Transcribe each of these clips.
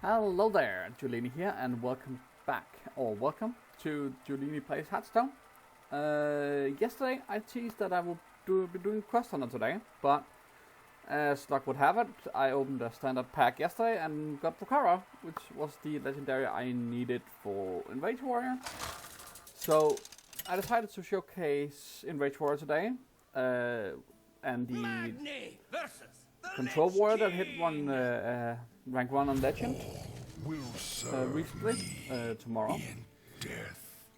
Hello there, Giulini here, and welcome back, or welcome to Giulini Plays Hearthstone. Yesterday I teased that I would be doing Quest Hunter today, but as luck would have it, I opened a standard pack yesterday and got Prokara, which was the legendary I needed for Enrage Warrior. So I decided to showcase Enrage Warrior today, and the Control Warrior that hit one rank 1 on Legend recently, tomorrow,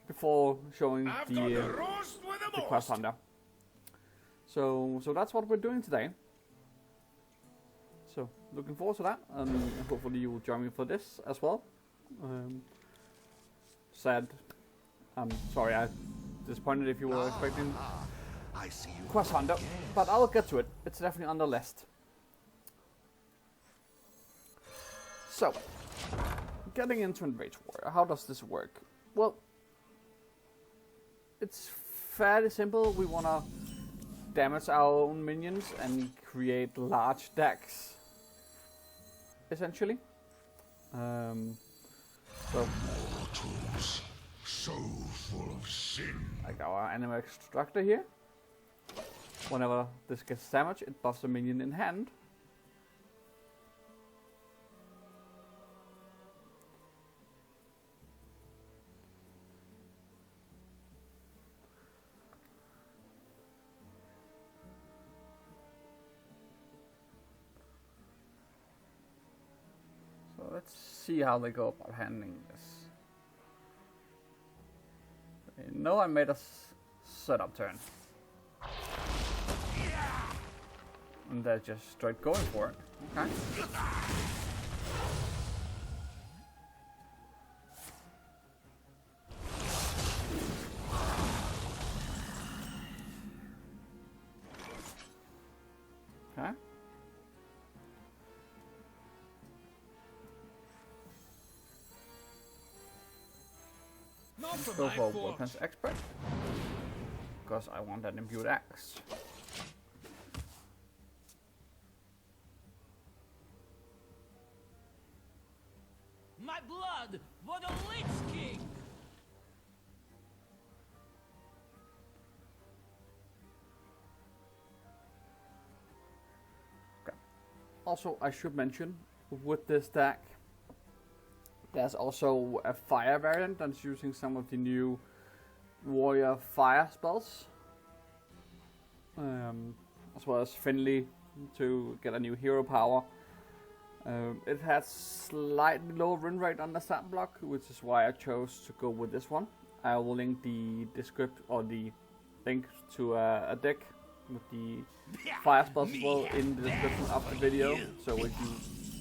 before showing the Quest Hunter. So that's what we're doing today. So looking forward to that, and hopefully you will join me for this as well. I'm sorry, I'm disappointed if you were expecting Quest Hunter, but I'll get to it. It's definitely on the list. So, getting into Enrage Warrior, how does this work? Well, it's fairly simple. We want to damage our own minions and create large decks, essentially. So full of sin. Like our animal extractor here. Whenever this gets damaged, it buffs a minion in hand. So let's see how they go about handling this. They know I made a setup turn. And they're just straight going for it. Okay. Okay. Let's go for Weapons Expert, because I want an imbued axe. My blood for the Lich King! Okay. Also, I should mention, with this deck, there's also a fire variant that's using some of the new warrior fire spells, as well as Finley to get a new hero power. It has slightly lower win rate on the stat block, which is why I chose to go with this one. I will link the link to a deck with the fire spells as well in the description of the video. So if you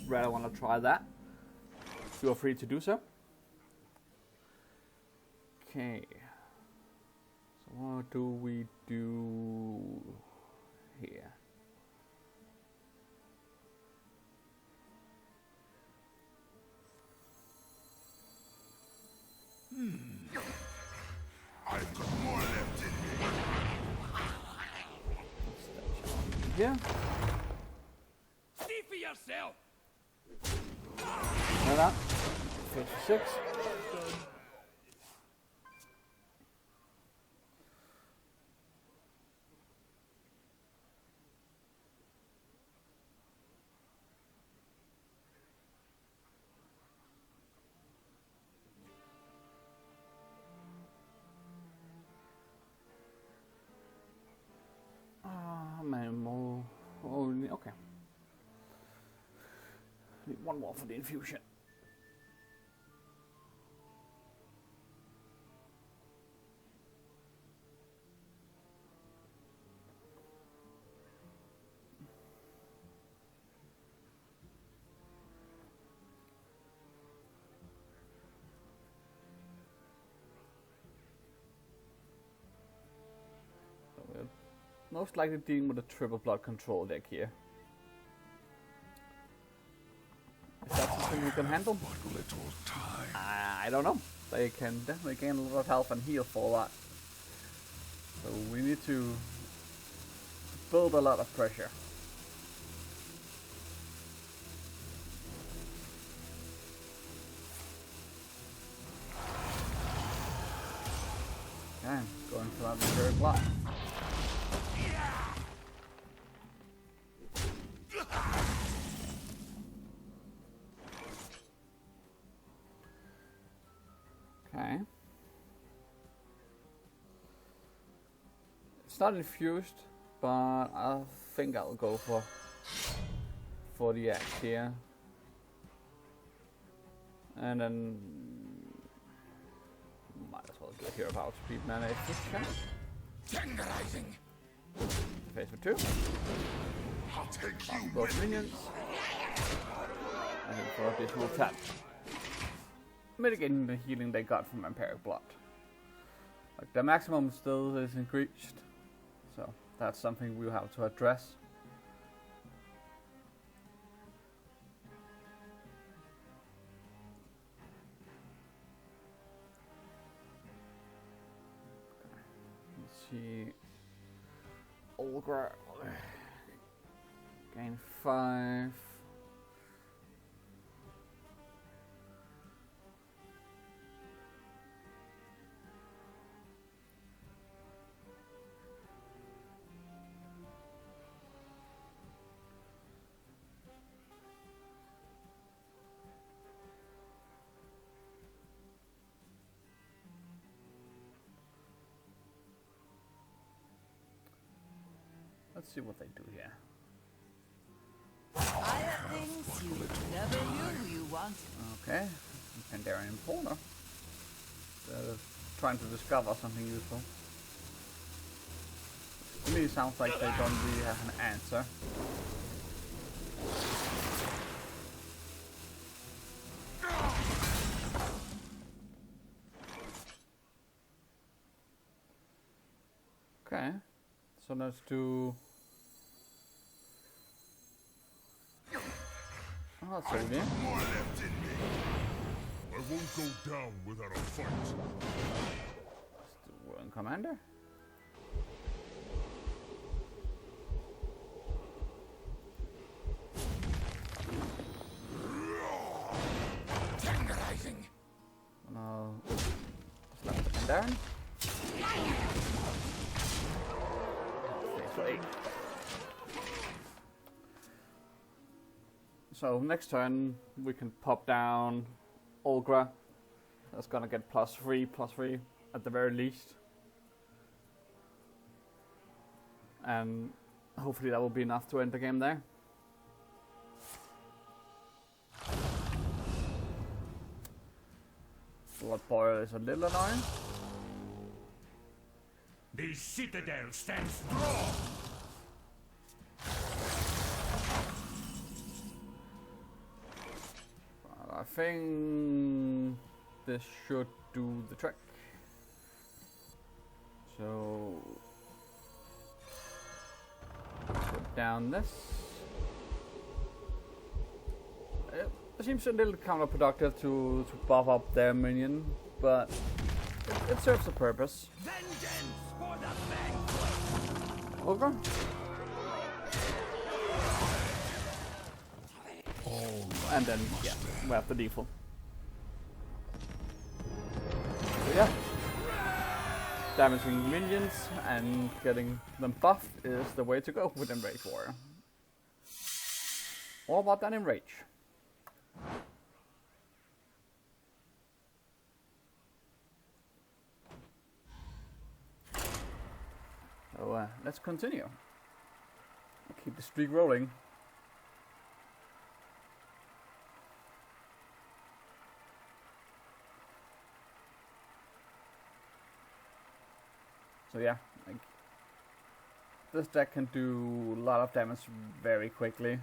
rather want to try that, you are free to do so. Okay. So what do we do here? I've got more left in me. Here. See for yourself! Like that. 56. Only okay. Need one more for the infusion. Most likely dealing with a triple blood control deck here. Is that something we can handle? What little time. I don't know. They can definitely gain a lot of health and heal for that. So we need to build a lot of pressure. until I'm very blocked. Okay. It's not infused, but I think I'll go for the axe here. And then might as well get here about speed mana efficient. Tenderizing. Phase for 2. I'll take you Both with me. minions. And then for additional 10. Mitigating the healing they got from Vampiric Blood. Like the maximum still isn't reached. So that's something we'll have to address. See, Olga gain 5. Let's see what they do here. I have things you never knew you wanted. Okay, Pandaren Importer. Trying to discover something useful. To me, it sounds like they don't really have an answer. Okay, so let's do. Oh, that's so good. More left in me. I won't go down without a fight. Let's do Whirling Commander. Tenderizing. No. Slap the Pandaren. Okay, so 8. So next turn we can pop down Olgra. That's gonna get +3 at the very least. And hopefully that will be enough to end the game there. Blood Boil is a little annoying. The citadel stands strong. I think this should do the trick. So put down this. It seems a little counterproductive to buff up their minion, but it serves a purpose. Vengeance for the banquet! Over. And then, yeah, we have the default. So yeah, damaging minions and getting them buffed is the way to go with Enrage Warrior. All about that Enrage. So let's continue. Keep the streak rolling. So yeah, like this deck can do a lot of damage very quickly.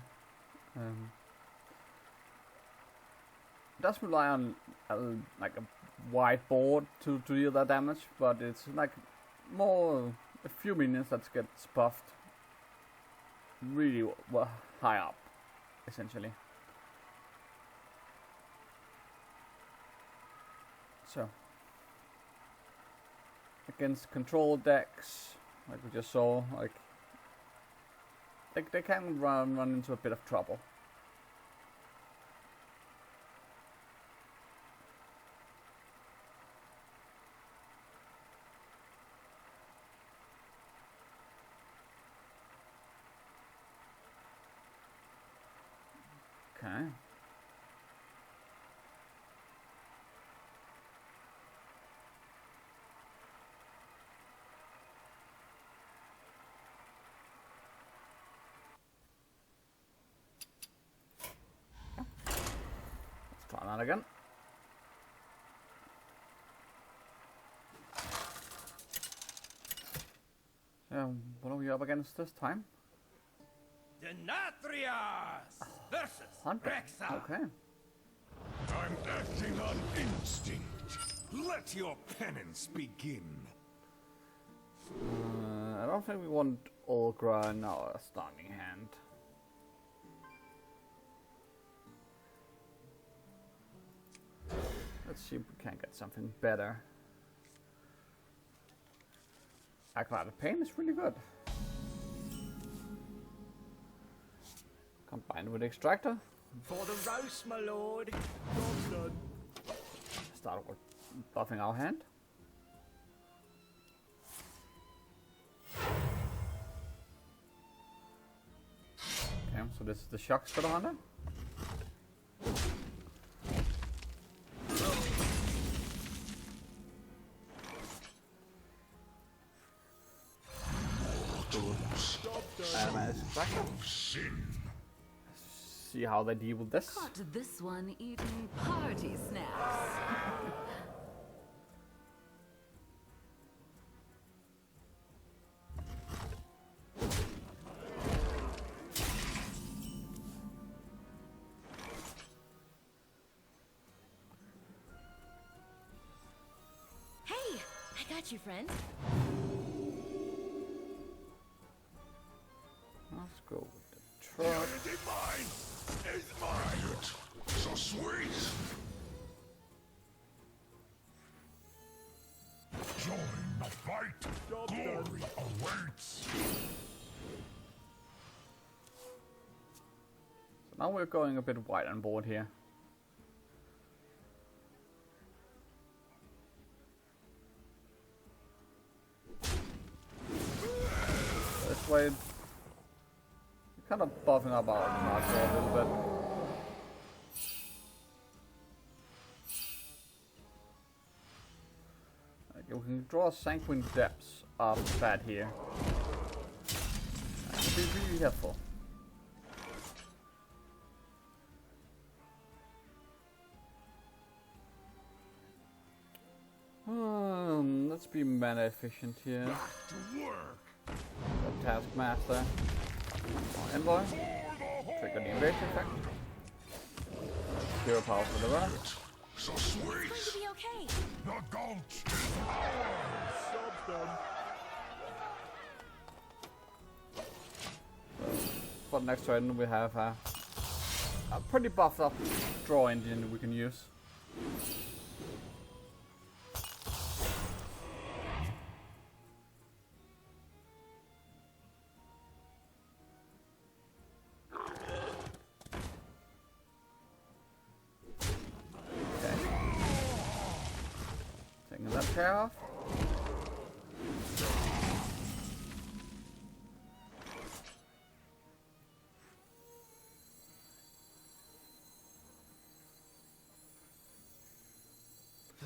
It does rely on like a wide board to deal that damage, but it's like more a few minions that gets buffed really high up, essentially. So against control decks, like we just saw, like they can run into a bit of trouble. Okay. Let's try that again. What are we up against this time? Denatrius versus Hunter. Rexa. Okay. I'm acting on instinct. Let your penance begin. I don't think we want Olgra in our starting hand. Let's see if we can get something better. Acolyte of Pain is really good. Combined with Extractor. For the roast, my lord. Start with buffing our hand. Okay, so this is the shocks for the hunter. Sin. See how they deal with this. Caught this one eating party snacks. Hey, I got you, friend. Let's go with the truck. Unity mine is mine. So sweet. Join the fight. Glory awaits. So now we're going a bit wide on board here. This way, we're kind of buffing up our marker a little bit. Okay, we can draw Sanguine Depths off the bat here. That would be really helpful. Let's be mana efficient here. Back to work. Taskmaster. Envoy. Trigger the invasion effect. Hero power for the runner. So It's sweet. going to be okay. The gulch is ours. For the next turn we have a pretty buffed up draw engine we can use. Taking that pair off.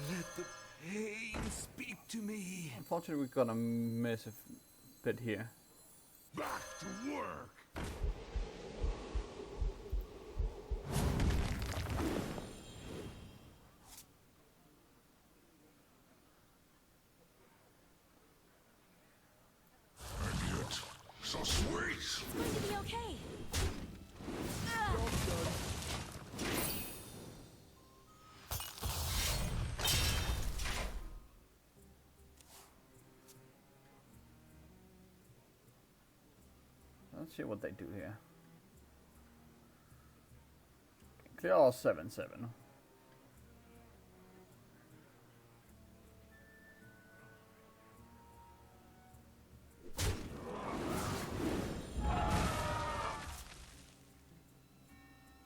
Let the pain speak to me. Unfortunately, we're gonna miss a bit here. Back to work. And yet, so sweet. It's going to be okay. Let's see what they do here. Clear all 7/7.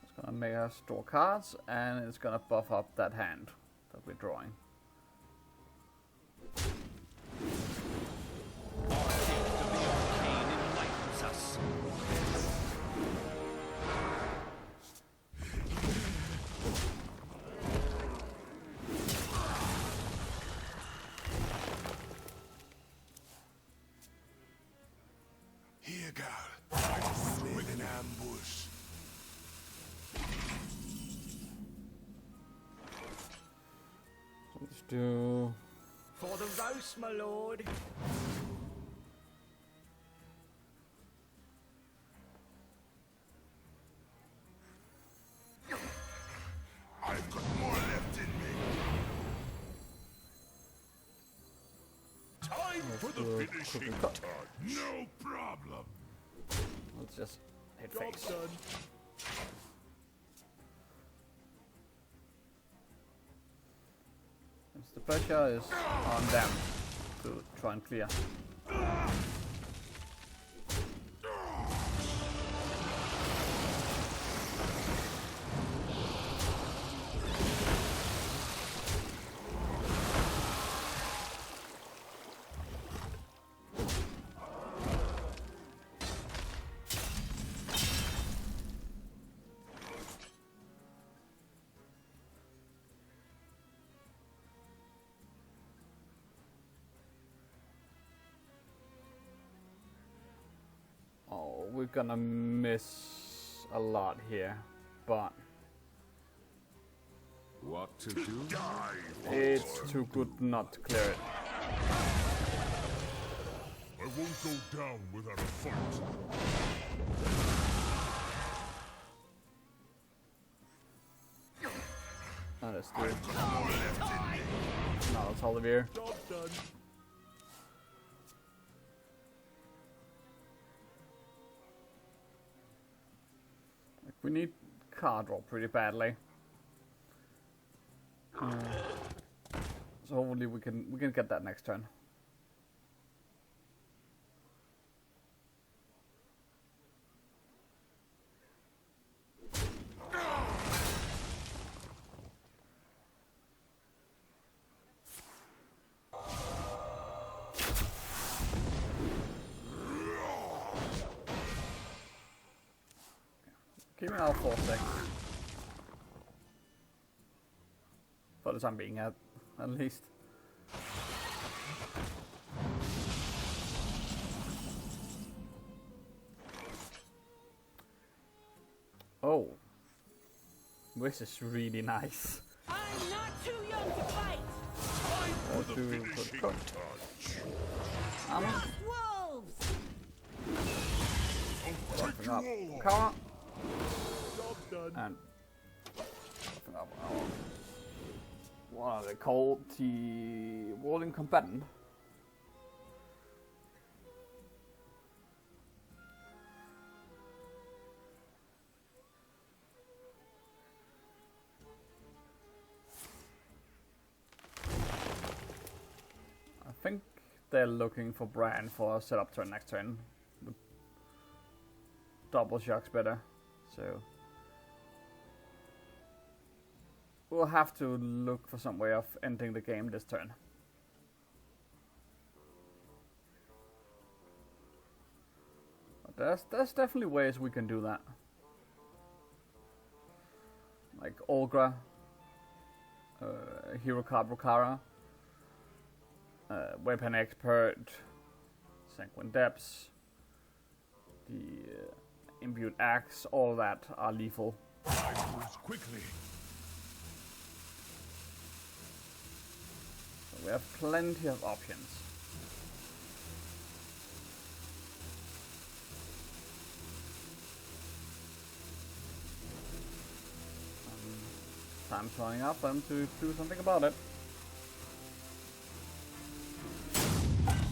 It's gonna make us store cards, and it's gonna buff up that hand that we're drawing. do. For the roast, my lord. I've got more left in me. Time for the do finishing cooking cook. touch. No problem. Let's just hit Job face. done. Since the pressure is on them to try and clear. Oh, we're gonna miss a lot here, but What to do? Die. it's too good not to clear it. I won't go down without a fight. That is good. More left in me. Now it's all of you. Job done. We need card draw pretty badly. So hopefully we can get that next turn. Keeping our 4-6. For the time being, at least. Oh. This is really nice. I'm not too young to fight. Time for the do finishing cook. touch. Armor. Wolves. I'll take you Up. all on. Cover. Job done. And up our, what are they called? The warring combatant. I think they're looking for Bran for a setup turn next turn. With double shocks better, so we'll have to look for some way of ending the game this turn. But there's definitely ways we can do that. Like Olgra, Hero card Rokara, Weapon Expert, Sanguine Depths, the Imbued Axe, all that are lethal. Time moves quickly. So we have plenty of options. Time's running up and to do something about it.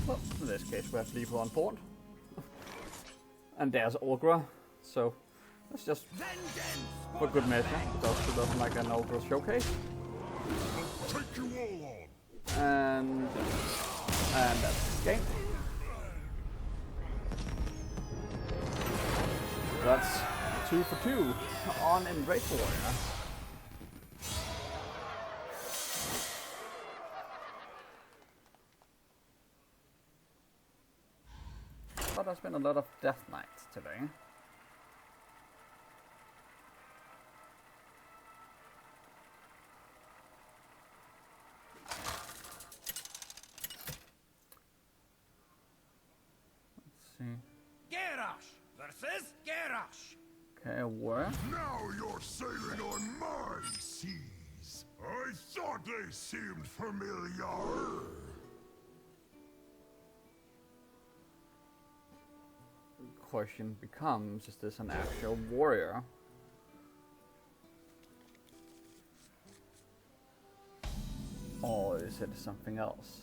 Well, in this case we have lethal on board. And there's Olgra, so let's just, for good measure, just do like an Olgra showcase. I'll take you all on. And that's the game. That's 2 for 2 on Enrage Warrior. But there's been a lot of Death Knights today. Let's see. Garrosh versus Garrosh. Okay, where? Now you're sailing on my seas. I thought thought they seemed familiar. Question becomes, is this an actual warrior? Or is it something else?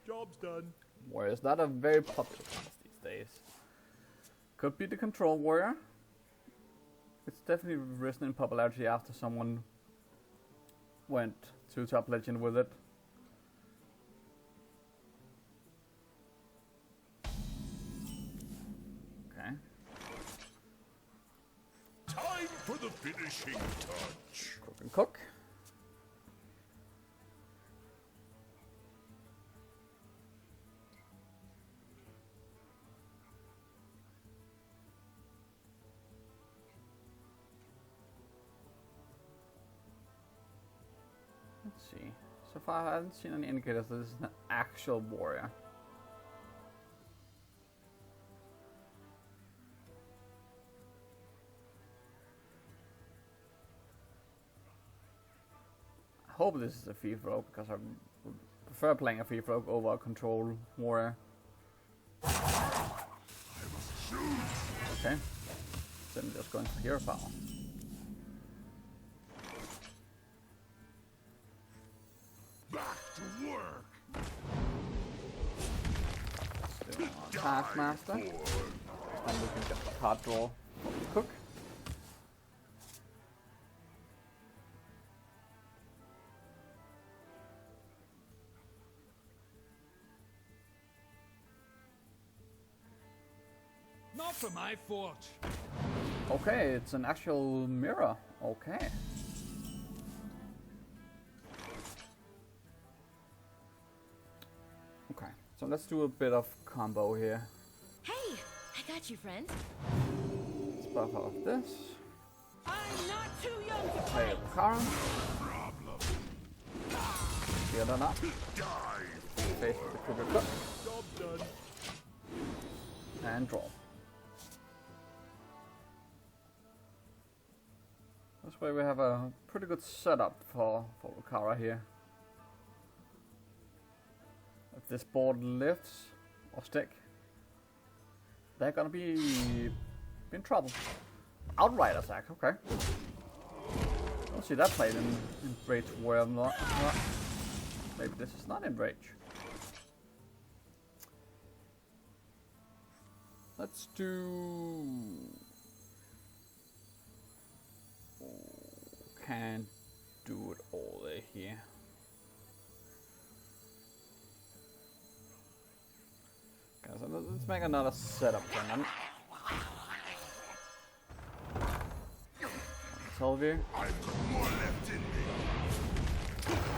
Job's done. Warrior is not a very popular class these days. Could be the control warrior. It's definitely risen in popularity after someone went to top legend with it. Okay. Time for the finishing touch. Cook and cook. Let's see. So far I haven't seen any indicators that this is an actual warrior. I hope this is a thief rogue because I would prefer playing a thief rogue over a control warrior. Okay. Then just going for hero power. Back to work. Let's do our Taskmaster. And we can get the card draw from the cook. Not for my forge. Okay, it's an actual mirror. Okay. Okay, so let's do a bit of combo here. Hey, I got you, friend. Let's buff off this. I'm not too young to Play fight. the Karen. The other not. Face with the Cougar Cook. Job's done. And draw. This way we have a pretty good setup for Lucara here. If this board lifts or stick, they're gonna be in trouble. Outrider sack, okay. I'll see that played in Rage where I'm not. Maybe this is not in Rage. Let's do. Can't do it all here. Okay, so let's make another setup for them. Tell you. I've got more left in me.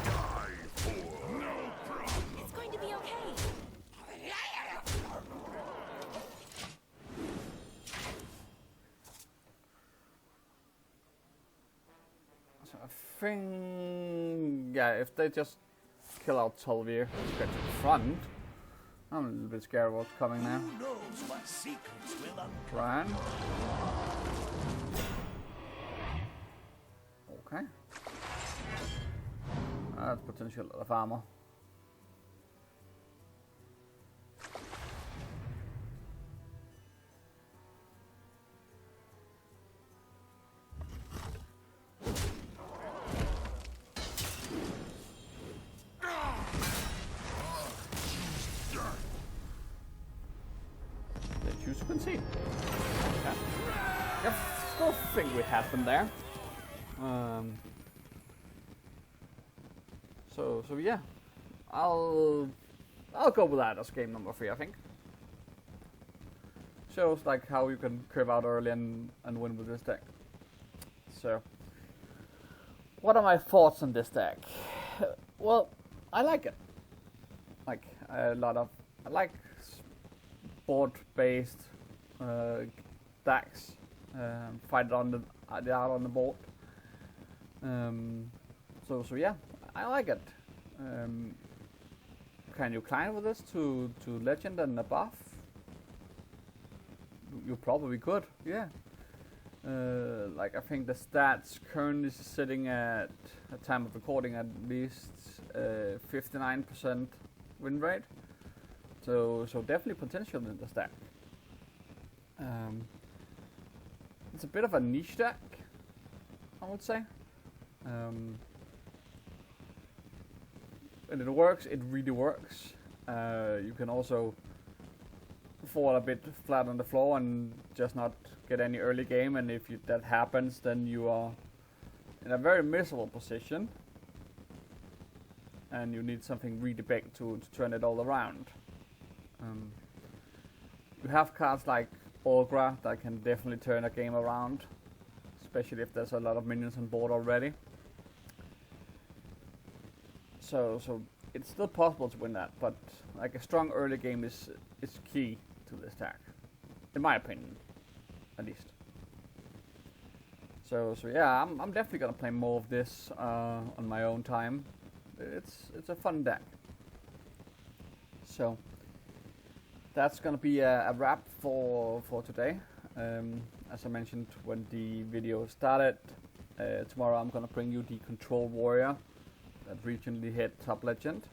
Die for no problem. It's going to be okay. So I think, yeah, if they just kill out Tolvir, get to the front, I'm a little bit scared of what's coming now. Who knows what secrets will uncover? Brian. Okay. That's potential of armor. They choose to concede. Okay. Yep, still think we have them there. So yeah, I'll go with that as game number 3, I think. Shows like how you can curve out early and win with this deck. So, what are my thoughts on this deck? Well, I like it. Like a lot of, I like board-based decks. Fight it on the out on the board. So yeah, I like it. Can you climb with this to legend and above? You probably could, yeah. Like I think the stats currently sitting at time of recording at least 59% win rate. So definitely potential in the stack. It's a bit of a niche deck, I would say. And it works, it really works. You can also fall a bit flat on the floor and just not get any early game, and if that happens, then you are in a very miserable position and you need something really big to turn it all around. You have cards like Orgra that can definitely turn a game around, especially if there's a lot of minions on board already. So it's still possible to win that, but like a strong early game is key to this deck, in my opinion, at least. So yeah, I'm definitely gonna play more of this on my own time. It's a fun deck. So that's gonna be a wrap for today. As I mentioned when the video started, tomorrow I'm gonna bring you the Control Warrior that recently hit Top Legend,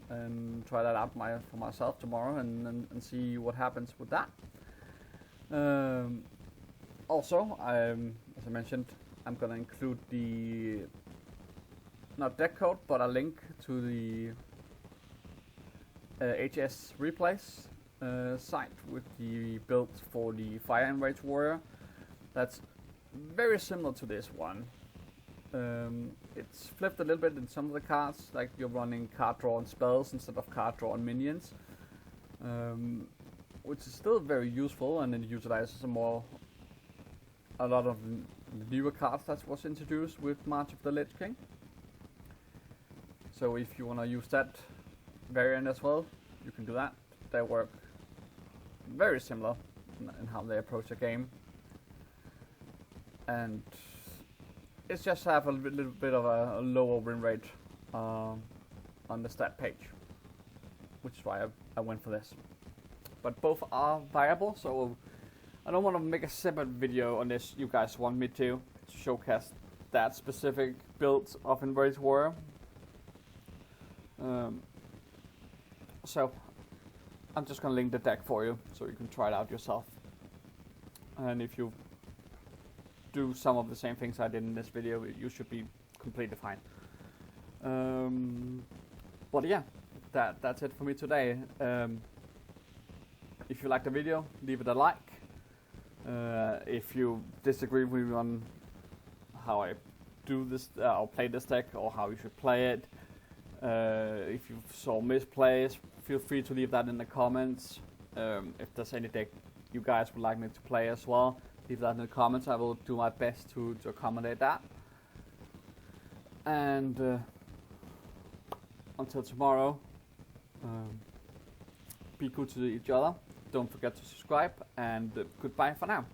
and try that out for myself tomorrow and see what happens with that. Also, as I mentioned, I'm gonna include the not deckcode, but a link to the HS Replays site with the build for the Fire Enrage Warrior. That's very similar to this one. It's flipped a little bit in some of the cards, like you're running card draw and spells instead of card draw and minions, which is still very useful, and it utilizes a lot of the newer cards that was introduced with March of the Lich King. So if you want to use that variant as well, you can do that. They work very similar in how they approach the game, and it's just have a little bit of a lower win rate on the stat page, which is why I went for this. But both are viable, so I don't want to make a separate video unless you guys want me to showcase that specific build of Enrage Warrior. So I'm just gonna link the deck for you so you can try it out yourself. And if you do some of the same things I did in this video, you should be completely fine. But yeah, that's it for me today. If you like the video, leave it a like. If you disagree with me on how I do this or play this deck, or how you should play it, if you saw misplays, feel free to leave that in the comments. If there's any deck you guys would like me to play as well, leave that in the comments. I will do my best to accommodate that. And until tomorrow, be good to each other. Don't forget to subscribe, and goodbye for now.